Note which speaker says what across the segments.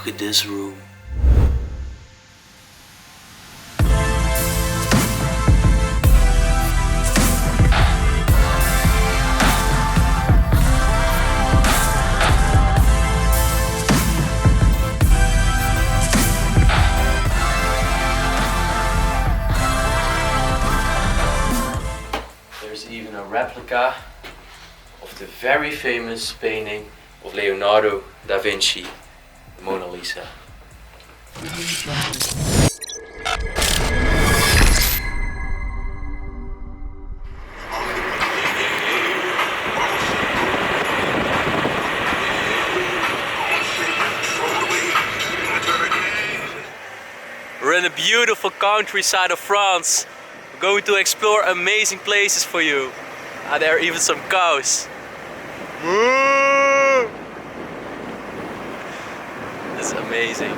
Speaker 1: Look at this room. There's even a replica of the very famous painting of Leonardo da Vinci, the Mona Lisa. We're in the beautiful countryside of France. We're going to explore amazing places for you. There are even some cows. This is amazing.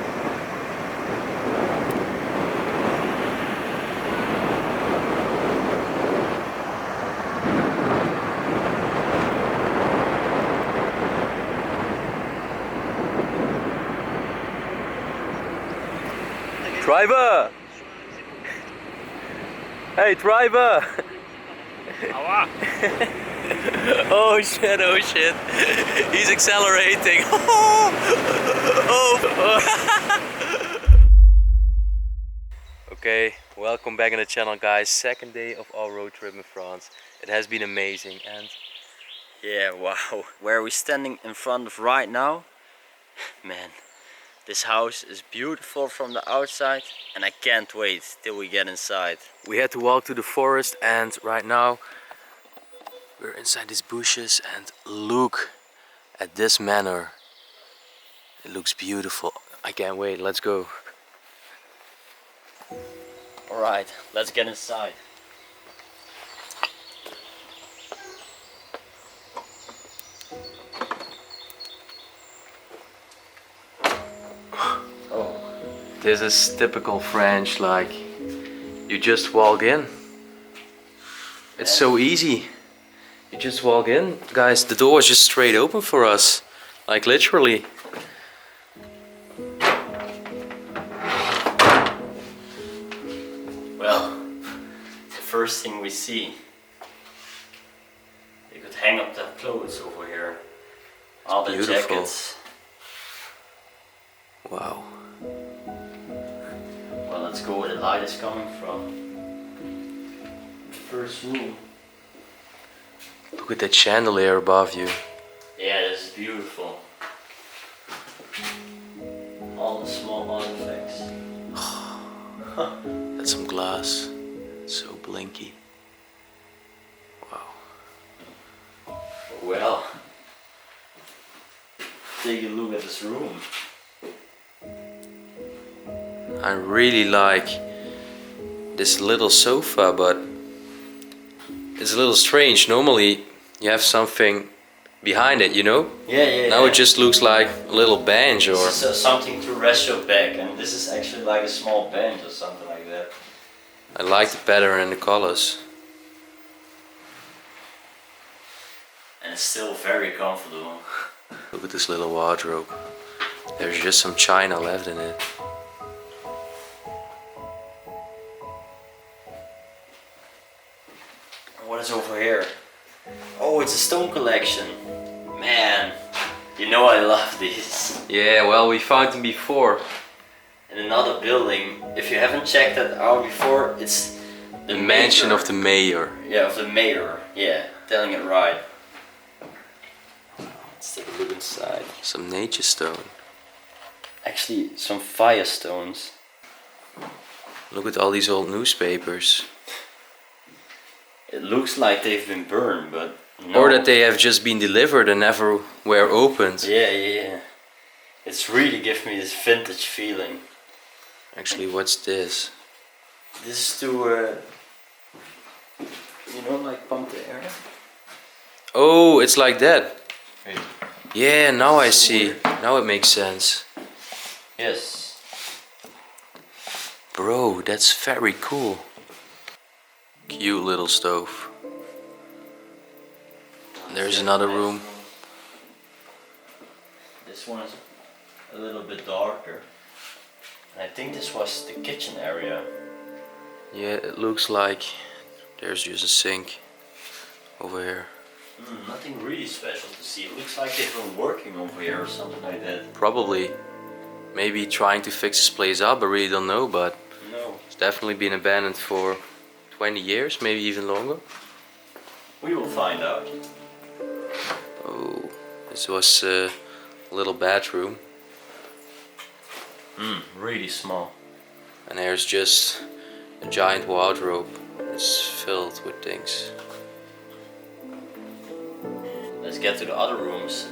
Speaker 1: Driver! Hey, driver! Oh shit, oh shit. He's accelerating. Okay, welcome back on the channel, guys. Second day of our road trip in France. It has been amazing, and yeah, wow. Where are we standing in front of right now? Man, this house is beautiful from the outside, and I can't wait till we get inside. We had to walk to the forest, and right now we're inside these bushes, and look at this manor. It looks beautiful. I can't wait. Let's go. Alright, let's get inside. Oh, this is typical French, like you just walk in. It's so easy. You just walk in. Guys, the door is just straight open for us. Like literally. Well, the first thing we see, you could hang up the clothes over here. All the jackets. Wow. Well, let's go where the light is coming from. The first room. Look at that chandelier above you. Yeah, this is beautiful. All the small artifacts. That's some glass. It's so blinky. Wow. Well, take a look at this room. I really like this little sofa, but it's a little strange. Normally you have something behind it, you know? Yeah. Now it just looks like a little bench or something to rest your back, and this is actually like a small bench or something like that. I like the pattern and the colors. And it's still very comfortable. Look at this little wardrobe. There's just some china left in it. What is over here? Oh, it's a stone collection. Man, you know I love these. Yeah, well, we found them before. In another building. If you haven't checked that out before, it's the mansion of the mayor. Yeah, of the mayor. Yeah, telling it right. Let's take a look inside. Some nature stone. Actually, some fire stones. Look at all these old newspapers. It looks like they've been burned, but no. Or that they have just been delivered and never were opened. Yeah. It's really gives me this vintage feeling. Actually, what's this? This is to, you know, like pump the air. Oh, it's like that. Hey. Yeah, now I see. Now it makes sense. Yes. Bro, that's very cool. Cute little stove. There's another room. This one is a little bit darker. And I think this was the kitchen area.
Speaker 2: Yeah, it looks like there's just a sink over here.
Speaker 1: Nothing really special to see. It looks like they've been working over here or something like that.
Speaker 2: Probably. Maybe trying to fix this place up, I really don't know, but
Speaker 1: no,
Speaker 2: it's definitely been abandoned for 20 years, maybe even longer.
Speaker 1: We will find out.
Speaker 2: Oh, this was a little bathroom.
Speaker 1: Really small.
Speaker 2: And there's just a giant wardrobe. It's filled with things.
Speaker 1: Let's get to the other rooms.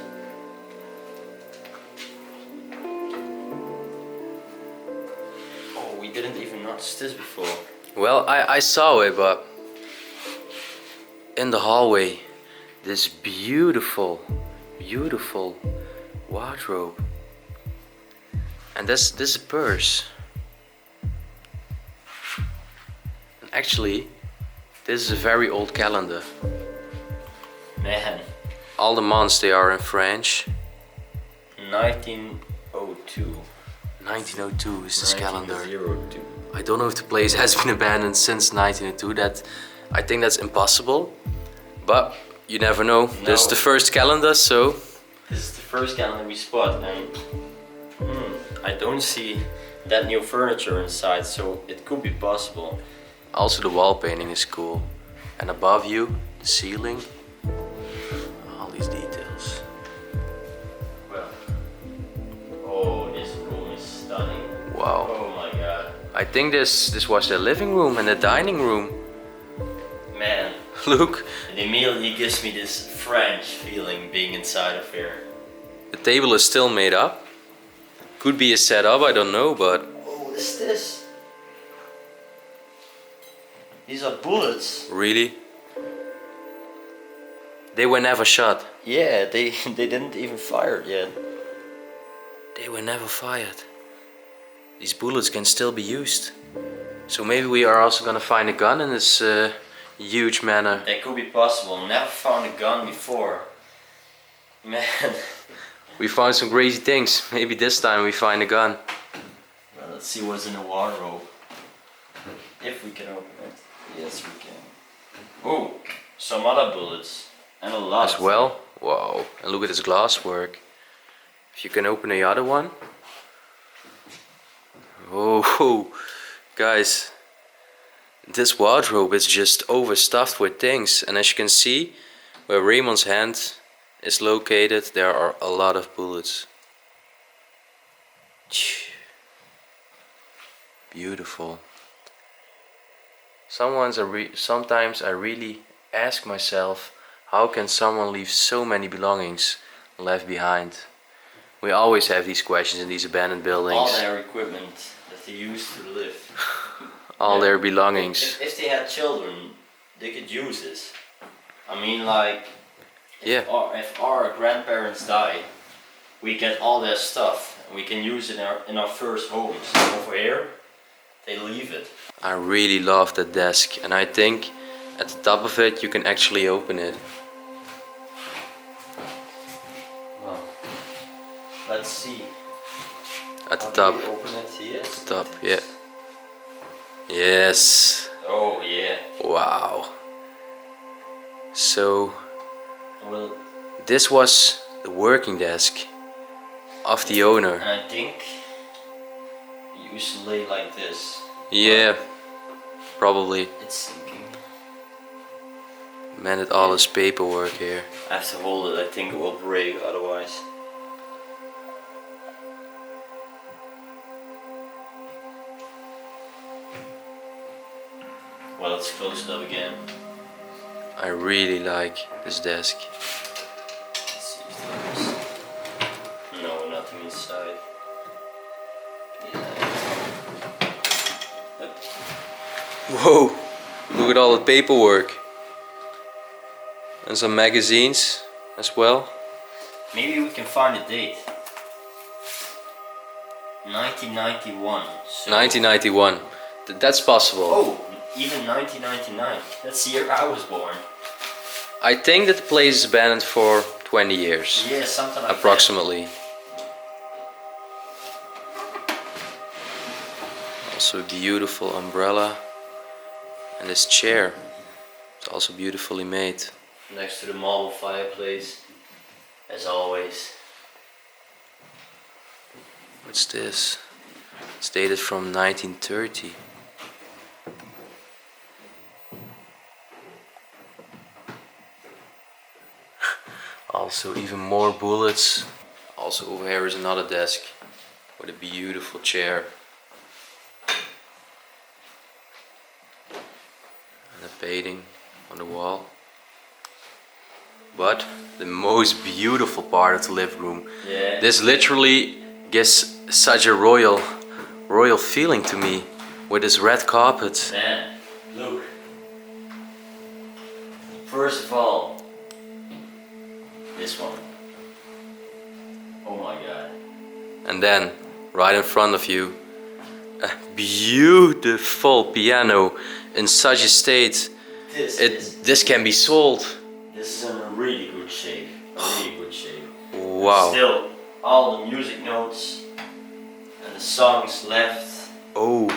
Speaker 1: Oh, we didn't even notice this before.
Speaker 2: Well, I saw it, but in the hallway, this beautiful, beautiful wardrobe. And this is a purse. And actually, this is a very old calendar.
Speaker 1: Man.
Speaker 2: All the months they are in French.
Speaker 1: 1902.
Speaker 2: 1902 is this calendar.
Speaker 1: 1902.
Speaker 2: I don't know if the place has been abandoned since 1902. I think that's impossible. But you never know.
Speaker 1: No.
Speaker 2: This is the first calendar, so...
Speaker 1: This is the first calendar we spot, and I don't see that new furniture inside, so it could be possible.
Speaker 2: Also the wall painting is cool. And above you, the ceiling. All these details.
Speaker 1: Well, oh, this room is stunning.
Speaker 2: Wow.
Speaker 1: Oh my god.
Speaker 2: I think this was the living room and the dining room.
Speaker 1: Man.
Speaker 2: Look.
Speaker 1: It immediately gives me this French feeling being inside of here.
Speaker 2: The table is still made up. Could be a setup, I don't know, but...
Speaker 1: Oh, what is this? These are bullets.
Speaker 2: Really? They were never shot.
Speaker 1: Yeah, they didn't even fire it yet.
Speaker 2: They were never fired. These bullets can still be used. So maybe we are also gonna find a gun in this huge manor.
Speaker 1: That could be possible. Never found a gun before. Man.
Speaker 2: We found some crazy things. Maybe this time we find a gun.
Speaker 1: Well, let's see what's in the wardrobe. If we can open it. Yes, we can. Oh, some other bullets. And a lot.
Speaker 2: As well? Wow. And look at this glass work. If you can open the other one. Oh, guys. This wardrobe is just overstuffed with things. And as you can see, where Raymond's hand is located, there are a lot of bullets. Beautiful. Sometimes I really ask myself, how can someone leave so many belongings left behind? We always have these questions in these abandoned buildings.
Speaker 1: All their equipment that they used to live.
Speaker 2: All their belongings.
Speaker 1: If they had children, they could use this. I mean, like, if our grandparents die, we get all their stuff and we can use it in our first homes. Over here, they leave it.
Speaker 2: I really love that desk, and I think at the top of it you can actually open it.
Speaker 1: Well, let's see.
Speaker 2: At the top.
Speaker 1: Open it here.
Speaker 2: At the top, yeah. Yes.
Speaker 1: Oh yeah.
Speaker 2: Wow. So
Speaker 1: Well,
Speaker 2: this was the working desk of the owner.
Speaker 1: and I think it used to lay like this.
Speaker 2: Yeah, probably.
Speaker 1: It's sinking.
Speaker 2: Man, at all his paperwork here.
Speaker 1: I have to hold it. I think it will break otherwise. Well, let's close it up again.
Speaker 2: I really like this desk.
Speaker 1: Let's see if there's... No, nothing inside. Yeah.
Speaker 2: Whoa, look at all the paperwork. And some magazines as well.
Speaker 1: Maybe we can find a date. 1991. So
Speaker 2: 1991. That's possible.
Speaker 1: Oh, even 1999. That's the year I was born.
Speaker 2: I think that the place is abandoned for 20 years.
Speaker 1: Yeah, something like
Speaker 2: approximately. Also a beautiful umbrella. And this chair is also beautifully made. Next to the marble fireplace, as always. What's this? It's dated from 1930. Also even more bullets. Also over here is another desk with a beautiful chair. And a painting on the wall. But the most beautiful part of the living room.
Speaker 1: Yeah.
Speaker 2: This literally gives such a royal feeling to me with this red carpet.
Speaker 1: Man, look. First of all, this one. Oh my god.
Speaker 2: And then, right in front of you, a beautiful piano in such a state. This can be sold.
Speaker 1: This is in a really good shape. Really good shape.
Speaker 2: Wow.
Speaker 1: Still, all the music notes and the songs left.
Speaker 2: Oh,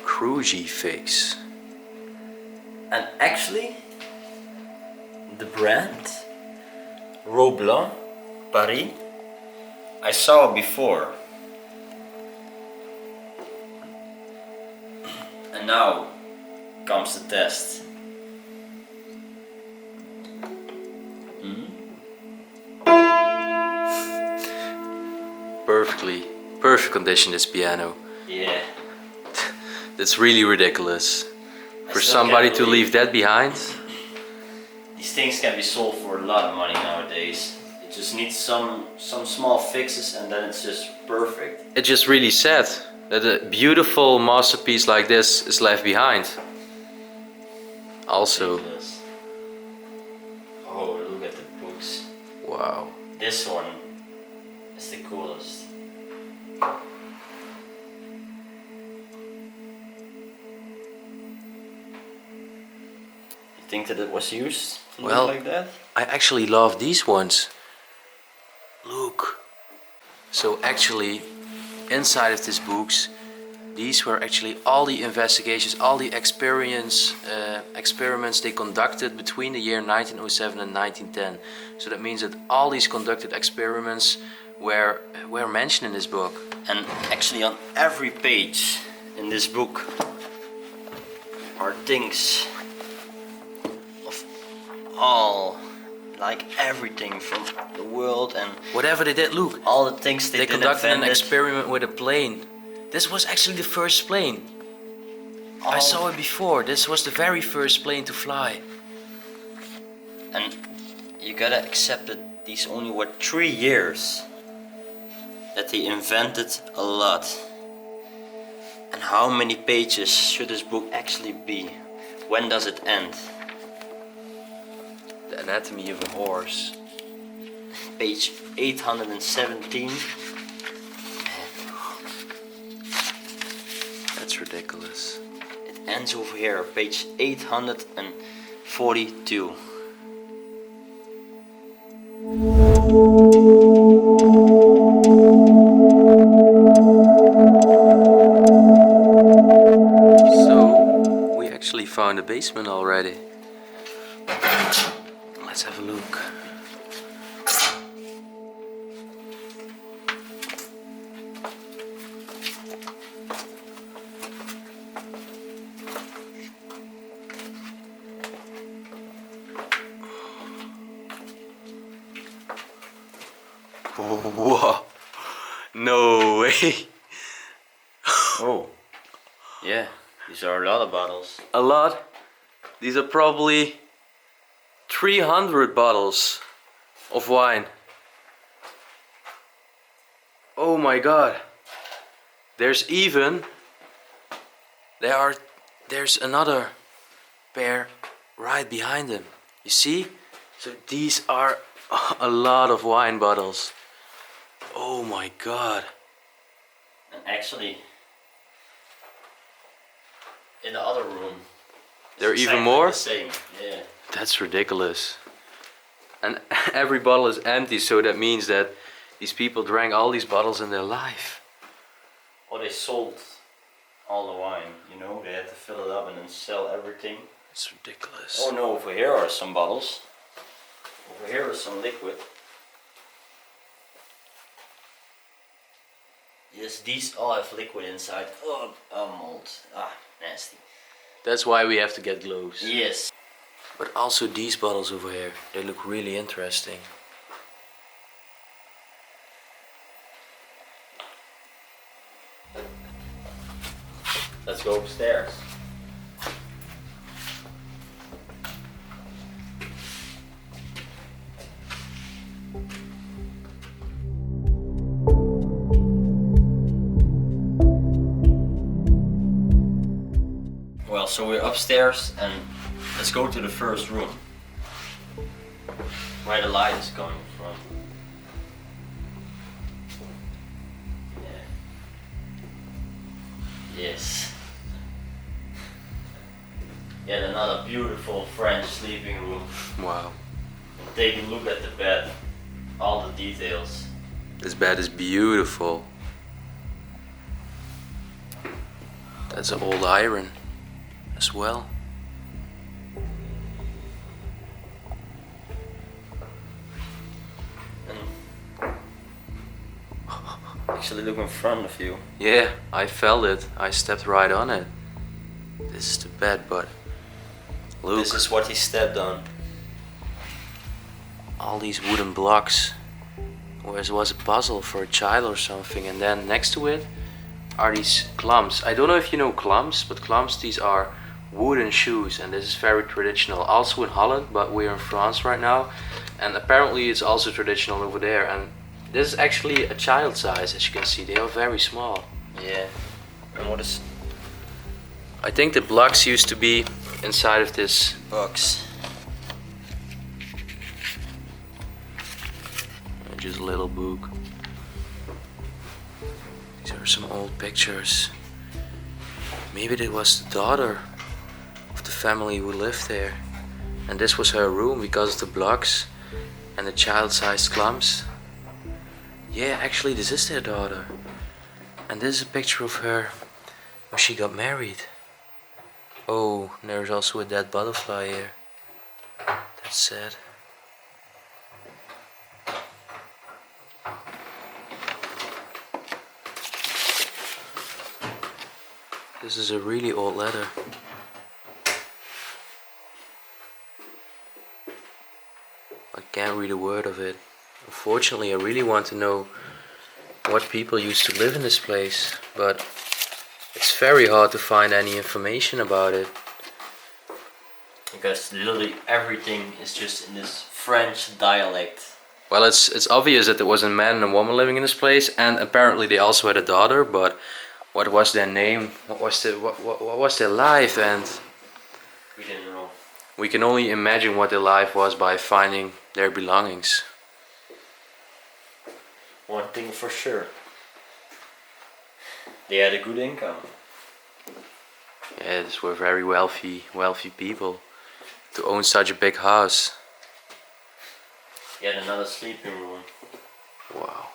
Speaker 2: crucifix.
Speaker 1: And actually, the brand Roblanc Paris, I saw it before. And now comes the test.
Speaker 2: Perfect condition, this piano.
Speaker 1: Yeah.
Speaker 2: That's really ridiculous. For somebody to leave that behind.
Speaker 1: These things can be sold for a lot of money nowadays. It just needs some small fixes and then it's just perfect.
Speaker 2: It's just really sad that a beautiful masterpiece like this is left behind. Also.
Speaker 1: Ridiculous. Oh, look at the books.
Speaker 2: Wow.
Speaker 1: This one is the coolest. You think that it was used to
Speaker 2: Well,
Speaker 1: look like that?
Speaker 2: I actually love these ones. Look. So actually, inside of these books, these were actually all the investigations, all the experiments they conducted between the year 1907 and 1910. So that means that all these conducted experiments were mentioned in this book.
Speaker 1: And actually on every page in this book are things of all, like everything from the world and
Speaker 2: whatever they did, look,
Speaker 1: all the things they
Speaker 2: conducted an
Speaker 1: invented.
Speaker 2: experiment with a plane. This was actually the first plane. I saw it before. This was the very first plane to fly.
Speaker 1: And you gotta accept that these only were 3 years that they invented a lot. And how many pages should this book actually be? When does it end?
Speaker 2: The anatomy of a horse.
Speaker 1: Page 817.
Speaker 2: That's ridiculous.
Speaker 1: It ends over here, page 842.
Speaker 2: So, we actually found a basement already. Let's have a look. Whoa! No way!
Speaker 1: Oh, yeah, these are a lot of bottles.
Speaker 2: A lot? These are probably 300 bottles of wine. Oh my god. There's another pair right behind them. You see? So these are a lot of wine bottles. Oh my god.
Speaker 1: And actually, in the other room,
Speaker 2: There are
Speaker 1: it's
Speaker 2: even
Speaker 1: exactly
Speaker 2: more?
Speaker 1: the same. Yeah.
Speaker 2: That's ridiculous. And every bottle is empty, so that means that these people drank all these bottles in their life.
Speaker 1: Or they sold all the wine. You know, they had to fill it up and then sell everything.
Speaker 2: It's ridiculous.
Speaker 1: Oh no, over here are some bottles. Over here is some liquid. Yes, these all have liquid inside. Oh, mold. Ah, nasty.
Speaker 2: That's why we have to get gloves.
Speaker 1: Yes.
Speaker 2: But also these bottles over here, they look really interesting.
Speaker 1: Let's go upstairs. Well, so we're upstairs and let's go to the first room where the light is coming from. Yeah. Yes. Yet another beautiful French sleeping room.
Speaker 2: Wow.
Speaker 1: And take a look at the bed. All the details.
Speaker 2: This bed is beautiful. That's an old iron as well.
Speaker 1: And actually look in front of you.
Speaker 2: Yeah, I felt it. I stepped right on it. This is the bed, but look.
Speaker 1: This is what he stepped on.
Speaker 2: All these wooden blocks. Where it was a puzzle for a child or something, and then next to it are these clumps. I don't know if you know clumps, but clumps, these are wooden shoes, and this is very traditional also in Holland, but we're in France right now, and apparently it's also traditional over there. And this is actually a child size, as you can see. They are very small.
Speaker 1: Yeah. And what is
Speaker 2: I think the blocks used to be inside of this
Speaker 1: box?
Speaker 2: just a little book. These are some old pictures. Maybe it was the daughter of the family who lived there, and this was her room because of the blocks and the child-sized clumps. Yeah, actually this is their daughter, and this is a picture of her when she got married. Oh, there's also a dead butterfly here. That's sad. This is a really old letter. I can't read a word of it. Unfortunately, I really want to know what people used to live in this place, but it's very hard to find any information about it.
Speaker 1: Because literally everything is just in this French dialect.
Speaker 2: Well, it's obvious that there was a man and a woman living in this place, and apparently they also had a daughter, but what was their name? What was their life? And
Speaker 1: We didn't know.
Speaker 2: we can only imagine what their life was by finding their belongings.
Speaker 1: One thing for sure. They had a good income.
Speaker 2: Yeah, these were very wealthy people to own such a big house.
Speaker 1: Yet another sleeping room.
Speaker 2: Wow.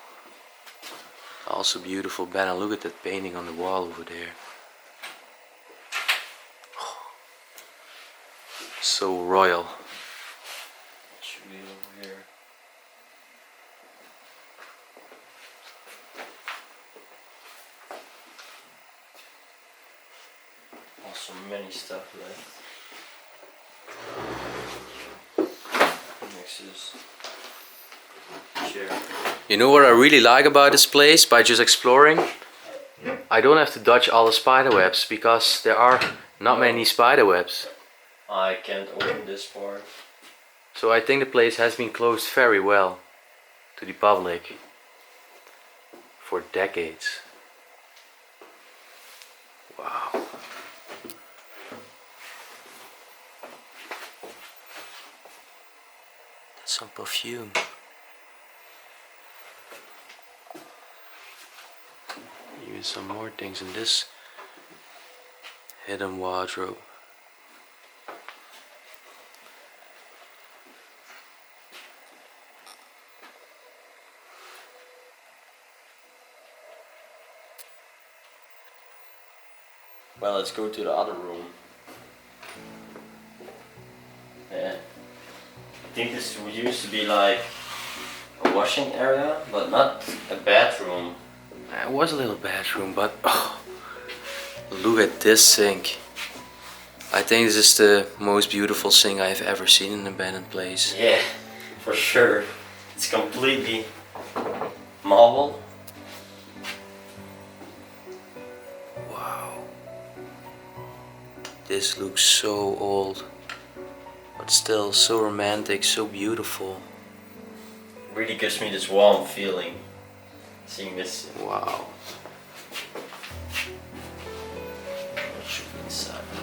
Speaker 2: Also beautiful bed, and look at that painting on the wall over there. So royal.
Speaker 1: Should be over here. Also many stuff left. Next is chair.
Speaker 2: You know what I really like about this place by just exploring? I don't have to dodge all the spider webs because there are not many spider webs.
Speaker 1: I can't open this part.
Speaker 2: So I think the place has been closed very well to the public for decades. Wow. That's some perfume. Even some more things in this hidden wardrobe.
Speaker 1: Well, let's go to the other room. Yeah. I think this used to be like a washing area, but not a bathroom.
Speaker 2: It was a little bathroom, but oh, look at this sink. I think this is the most beautiful sink I've ever seen in an abandoned place.
Speaker 1: Yeah, for sure. It's completely marble.
Speaker 2: Wow. This looks so old, but still so romantic, so beautiful.
Speaker 1: Really gives me this warm feeling seeing this.
Speaker 2: Wow.
Speaker 1: What should be inside here?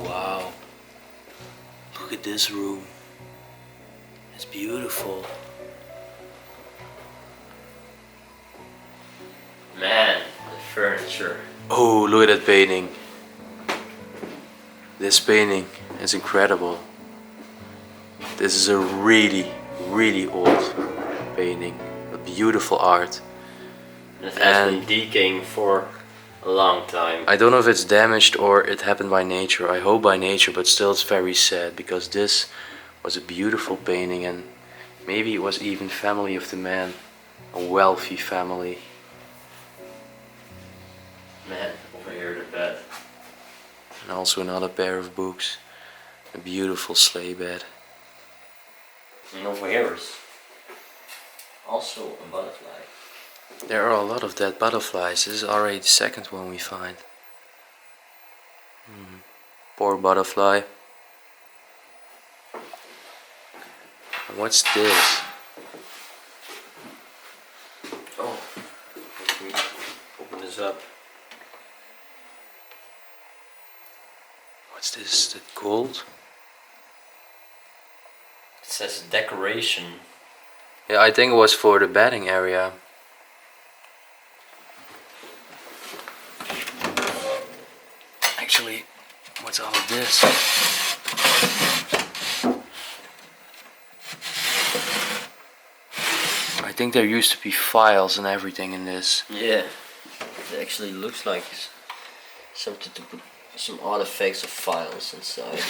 Speaker 2: Wow. Look at this room. It's beautiful.
Speaker 1: Man, the furniture.
Speaker 2: Oh, look at that painting. This painting is incredible. This is a really, really old painting. A beautiful art.
Speaker 1: It has been decaying for a long time.
Speaker 2: I don't know if it's damaged or it happened by nature. I hope by nature, but still it's very sad because this was a beautiful painting and maybe it was even family of the man. A wealthy family.
Speaker 1: Man, over here the bed.
Speaker 2: And also another pair of books. A beautiful sleigh bed.
Speaker 1: And over here is also a butterfly.
Speaker 2: There are a lot of dead butterflies. This is already the second one we find. Poor butterfly. And what's this?
Speaker 1: Oh, let me open this up.
Speaker 2: What's this? The gold?
Speaker 1: It says decoration.
Speaker 2: Yeah, I think it was for the bedding area. Actually, what's all of this? I think there used to be files and everything in this.
Speaker 1: Yeah, it actually looks like something to put some artifacts of files inside.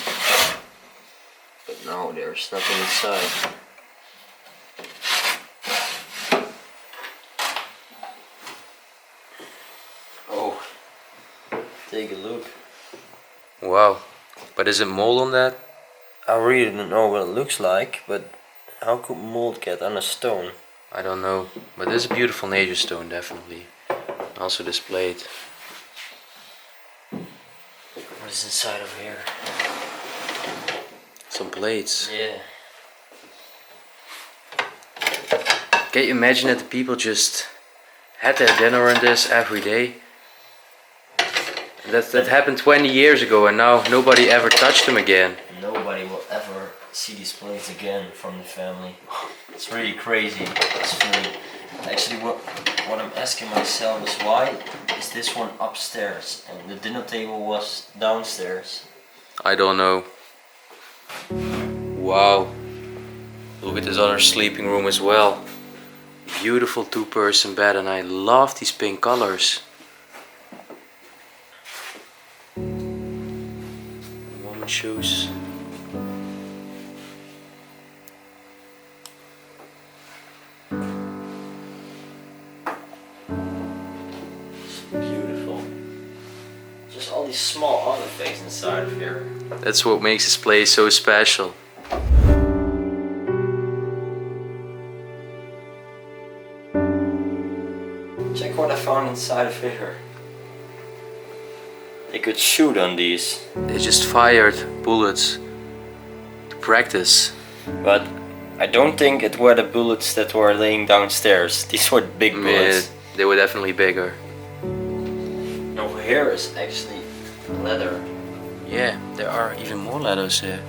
Speaker 1: But now there's nothing inside. Oh, take a look.
Speaker 2: Wow. But is it mold on that?
Speaker 1: I really don't know what it looks like, but how could mold get on a stone?
Speaker 2: I don't know. But this is a beautiful nature stone, definitely. Also displayed.
Speaker 1: What is inside of here?
Speaker 2: Some plates.
Speaker 1: Yeah.
Speaker 2: Can you imagine that the people just had their dinner in this every day? And that happened 20 years ago and now nobody ever touched them again.
Speaker 1: Nobody will ever see these plates again from the family. It's really crazy. It's funny. Actually, what I'm asking myself is why is this one upstairs and the dinner table was downstairs?
Speaker 2: I don't know. Wow. Look at this other sleeping room as well. Beautiful two-person bed and I love these pink colors. Woman shoes.
Speaker 1: Beautiful. Just all these small artifacts inside of here.
Speaker 2: That's what makes this place so special.
Speaker 1: Check what I found inside of here. They could shoot on these.
Speaker 2: They just fired bullets to practice.
Speaker 1: But I don't think it were the bullets that were laying downstairs. These were big bullets.
Speaker 2: Yeah, they were definitely bigger.
Speaker 1: And over here is actually leather.
Speaker 2: Yeah, there are even more letters here.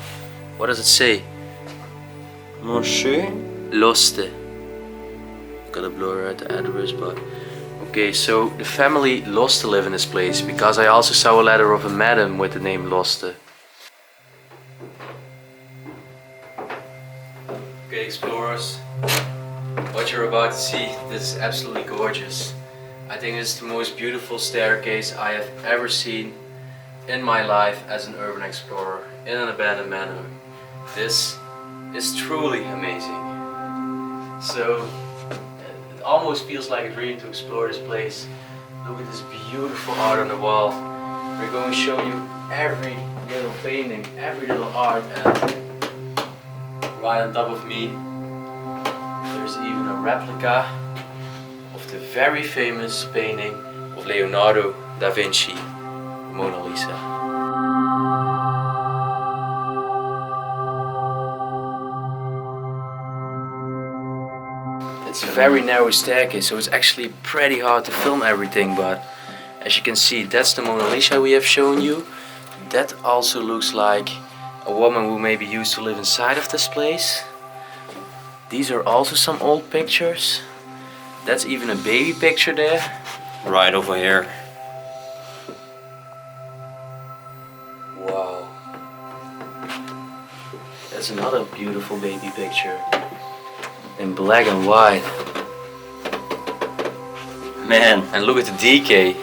Speaker 2: What does it say?
Speaker 1: Monsieur?
Speaker 2: Loste. Gotta blur out the address, but okay. So the family Loste live in this place because I also saw a letter of a madam with the name Loste. Okay, explorers, what you're about to see, this is absolutely gorgeous. I think it's the most beautiful staircase I have ever seen in my life as an urban explorer in an abandoned manor. This is truly amazing. So it almost feels like a dream to explore this place. Look at this beautiful art on the wall. We're going to show you every little painting, every little art, and right on top of me there's even a replica of the very famous painting of Leonardo da Vinci, Mona Lisa. It's a very narrow staircase, so it's actually pretty hard to film everything, but as you can see, that's the Mona Lisa we have shown you. That also looks like a woman who maybe used to live inside of this place. These are also some old pictures. That's even a baby picture there.
Speaker 1: Right over here.
Speaker 2: Wow. That's another beautiful baby picture. In black and white.
Speaker 1: Man,
Speaker 2: And look at the decay.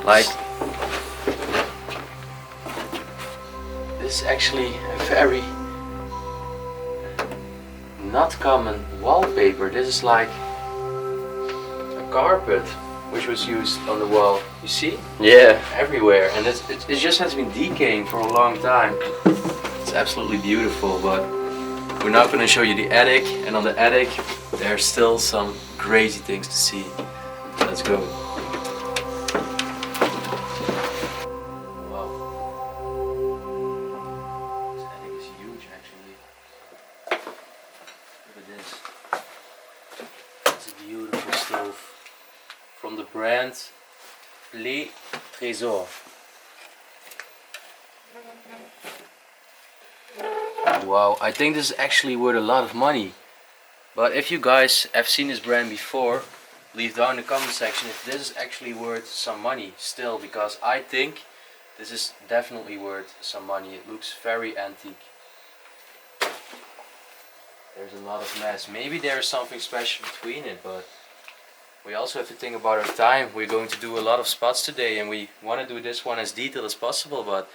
Speaker 2: Like, this is actually a very not common wallpaper. This is like a carpet which was used on the wall. You see?
Speaker 1: yeah.
Speaker 2: Everywhere. And it just has been decaying for a long time. It's absolutely beautiful, but we're not going to show you the attic. And on the attic there's still some crazy things to see. Let's go. Wow. This attic is huge actually. Look at this. It's a beautiful stove from the brand Les Trésors. Wow, I think this is actually worth a lot of money. But if you guys have seen this brand before, leave down in the comment section if this is actually worth some money still, because I think this is definitely worth some money. It looks very antique. There's a lot of mess. Maybe there's something special between it, but we also have to think about our time. We're going to do a lot of spots today and we want to do this one as detailed as possible, but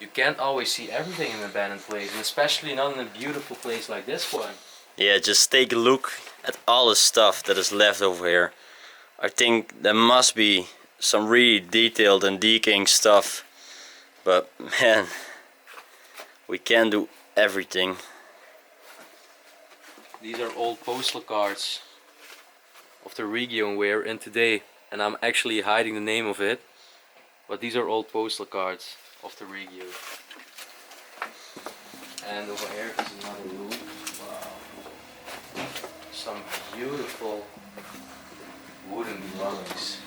Speaker 2: you can't always see everything in an abandoned place, and especially not in a beautiful place like this one.
Speaker 1: Yeah, just take a look at all the stuff that is left over here. I think there must be some really detailed and decaying stuff, but man, we can't do everything.
Speaker 2: These are old postal cards of the region we're in today, and I'm actually hiding the name of it, but these are old postal cards of the region. And over here is another room. Wow. Some beautiful wooden belongings,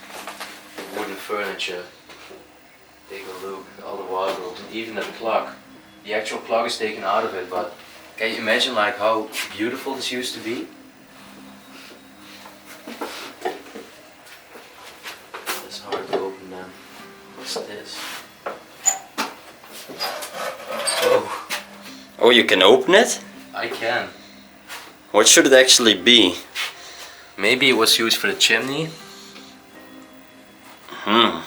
Speaker 2: wooden furniture. Take a look at all the wardrobes, and even that clock. The actual clock is taken out of it, but can you imagine like how beautiful this used to be? It's hard to open them. What's this? Oh,
Speaker 1: Oh, you can open it?
Speaker 2: I can.
Speaker 1: What should it actually be?
Speaker 2: Maybe it was used for the chimney.
Speaker 1: I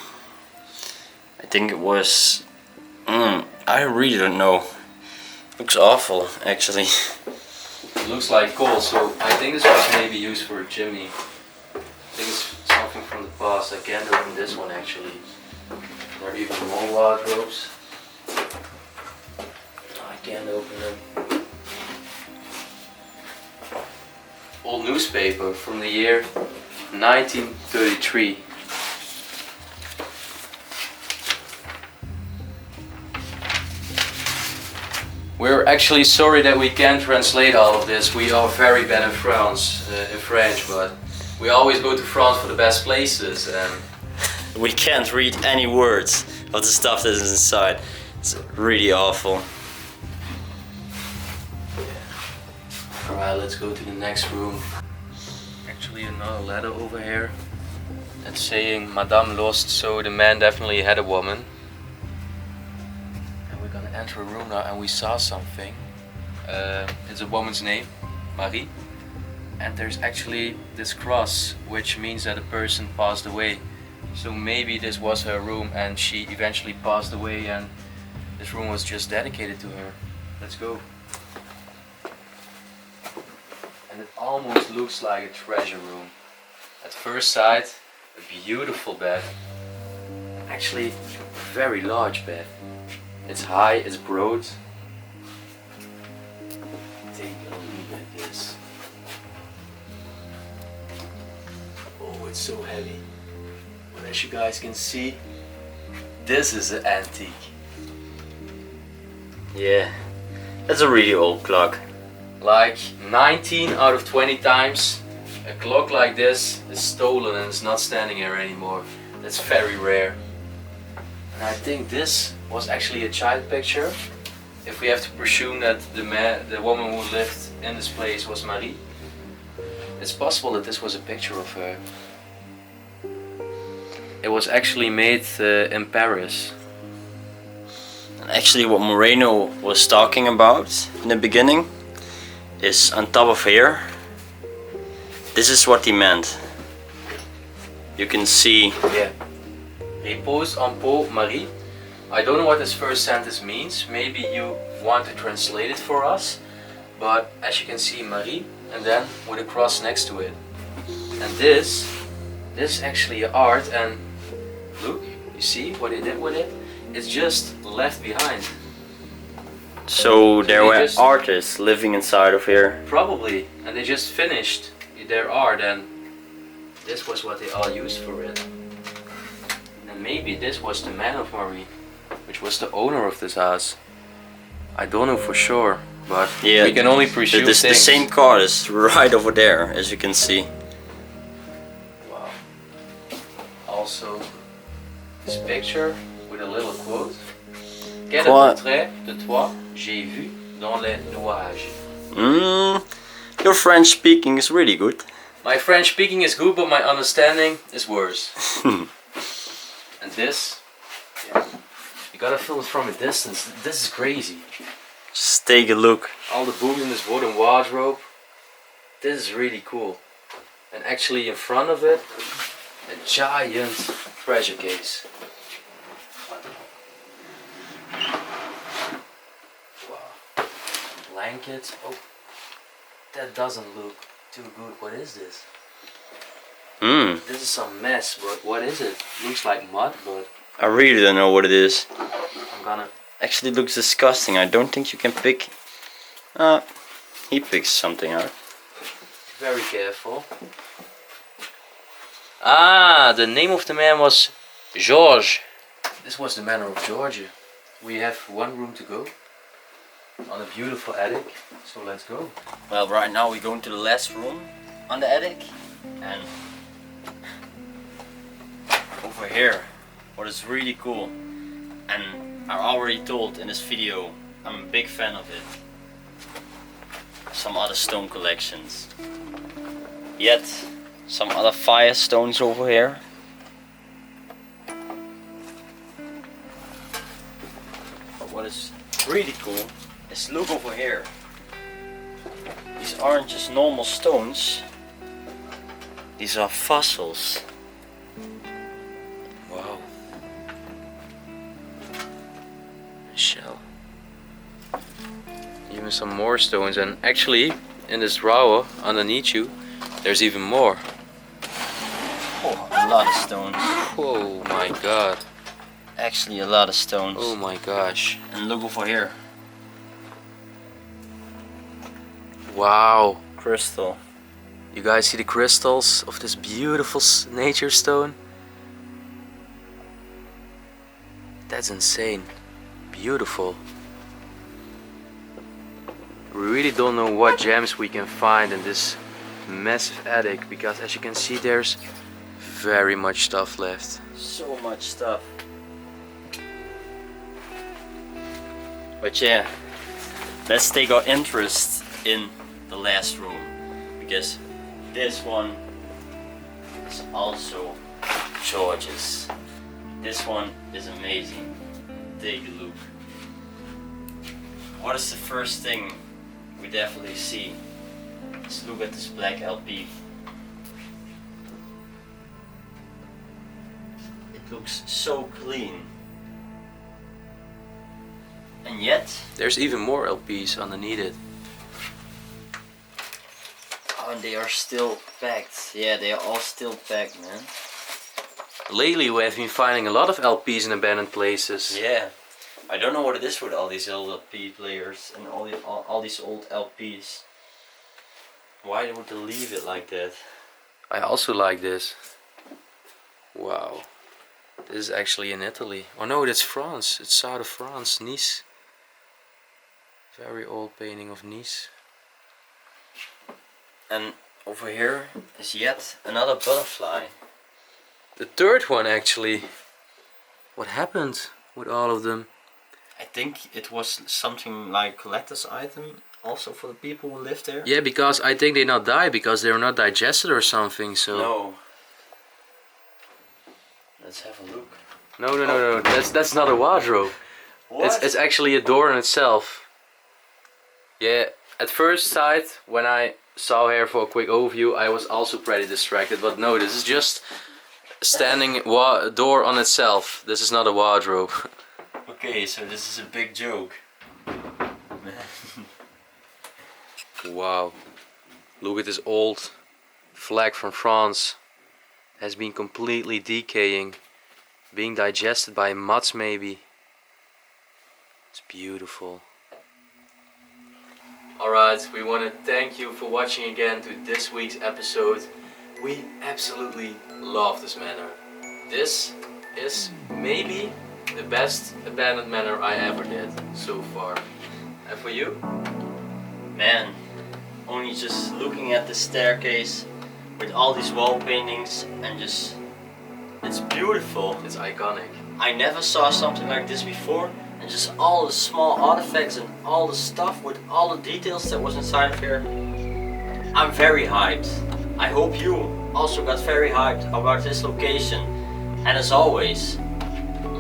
Speaker 1: think it was... I really don't know. Looks awful, actually.
Speaker 2: It looks like coal, so I think this was maybe used for a chimney. I think it's something from the past. I can't open this one actually. There are even more wardrobes. I can't open them. Old newspaper from the year 1933. We're actually sorry that we can't translate all of this. We are very bad in French, but we always go to France for the best places, and
Speaker 1: We can't read any words of the stuff that is inside. It's really awful.
Speaker 2: alright, let's go to the next room.
Speaker 1: Actually,
Speaker 2: actually another letter over here. It's saying Madame lost, so the man definitely had a woman. And we're gonna enter a room now and we saw something. It's a woman's name, Marie. And there's actually this cross, which means that a person passed away. So maybe this was her room and she eventually passed away and this room was just dedicated to her. Let's go. And it almost looks like a treasure room. At first sight, a beautiful bed. Actually, a very large bed. It's high, it's broad. Take a look at this. Oh, it's so heavy. But as you guys can see, this is an antique.
Speaker 1: Yeah, that's a really old clock.
Speaker 2: Like 19 out of 20 times a clock like this is stolen and is not standing here anymore. That's very rare. And I think this was actually a child picture. If we have to presume that the woman who lived in this place was Marie, it's possible that this was a picture of her. It was actually made in Paris.
Speaker 1: And actually what Moreno was talking about in the beginning is on top of here. This is what he meant. You can see.
Speaker 2: Yeah. Repose en peau, Marie. I don't know what this first sentence means. Maybe you want to translate it for us. But as you can see, Marie, and then with a cross next to it. And this is actually art, and look, you see what they did with it? It's just left behind.
Speaker 1: So there
Speaker 2: they
Speaker 1: were
Speaker 2: just-
Speaker 1: artists living inside of here.
Speaker 2: Probably, and they just finished their art, and this was what they all used for it. And maybe this was the man of Marie, which was the owner of this house. I don't know for sure, but
Speaker 1: Yeah,
Speaker 2: we can only presume
Speaker 1: the
Speaker 2: things.
Speaker 1: same card is right over there, as you can see.
Speaker 2: Wow. Also, this picture with a little quote. Quel
Speaker 1: Quoi?
Speaker 2: portrait de toi j'ai vu dans les nuages.
Speaker 1: Your French speaking is really good.
Speaker 2: My French speaking is good, but my understanding is worse. And this, yeah, you gotta film it from a distance. This is crazy.
Speaker 1: Just take a look.
Speaker 2: All the books in this wooden wardrobe. This is really cool. And actually in front of it, a giant treasure case. Wow. Blankets. Oh, that doesn't look too good. What is this? This is some mess, but what is it? Looks like mud, but
Speaker 1: I really don't know what it is.
Speaker 2: I'm gonna...
Speaker 1: Actually looks disgusting. I don't think you can pick. He picks something out.
Speaker 2: Very careful. Ah, the name of the man was George. This was the manor of Georgia. We have one room to go on a beautiful attic, so let's go.
Speaker 1: Well, right now we're going to the last room on the attic, and over here, what is really cool, and I already told in this video, I'm a big fan of it. Some other stone collections. Yet, some other fire stones over here. But what is really cool is look over here. These aren't just normal stones. These are fossils.
Speaker 2: Wow. A shell. Even some more stones, and actually in this drawer underneath you there's even more.
Speaker 1: Oh, a lot of stones.
Speaker 2: Oh my god.
Speaker 1: Actually a lot of stones.
Speaker 2: Oh my gosh.
Speaker 1: And look over here.
Speaker 2: Wow.
Speaker 1: Crystal.
Speaker 2: You guys see the crystals of this beautiful nature stone? That's insane. Beautiful. We really don't know what gems we can find in this massive attic, because as you can see there's very much stuff left.
Speaker 1: So much stuff. But yeah, let's take our interest in the last room, because this one is also gorgeous. This one is amazing. Take a look. What is the first thing we definitely see? Let's look at this black LP. It looks so clean. And yet,
Speaker 2: There's even more LPs underneath it.
Speaker 1: oh, and they are still packed. Yeah, they are all still packed, man.
Speaker 2: Lately we have been finding a lot of LPs in abandoned places.
Speaker 1: Yeah. I don't know what it is with all these old LP players and all these old LPs. Why would they leave it like that?
Speaker 2: I also like this. Wow. This is actually in Italy. Oh no, that's France. It's south of France, Nice. Very old painting of Nice.
Speaker 1: And over here is yet another butterfly.
Speaker 2: The third one actually. What happened with all of them?
Speaker 1: I think it was something like collector's item also for the people who live there.
Speaker 2: Yeah, because I think they not die because they're not digested or something, so...
Speaker 1: No. Let's have a look.
Speaker 2: No. That's not a wardrobe.
Speaker 1: What?
Speaker 2: It's actually a door in itself. Yeah, at first sight, when I saw here for a quick overview, I was also pretty distracted. But no, this is just a standing door on itself. This is not a wardrobe.
Speaker 1: Okay, so this is a big joke.
Speaker 2: Wow. Look at this old flag from France. Has been completely decaying. Being digested by moths maybe. It's beautiful. Alright, we want to thank you for watching again to this week's episode. We absolutely love this manor. This is maybe the best abandoned manor I ever did so far. And for you?
Speaker 1: Man, only just looking at the staircase with all these wall paintings and just... it's beautiful.
Speaker 2: It's iconic.
Speaker 1: I never saw something like this before, and just all the small artifacts and all the stuff with all the details that was inside of here. I'm very hyped. I hope you also got very hyped about this location. And as always,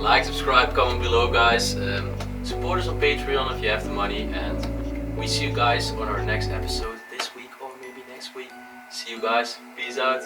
Speaker 2: Like, subscribe, comment below guys. Support us on Patreon if you have the money, and we see you guys on our next episode this week or maybe next week. See you guys. Peace out.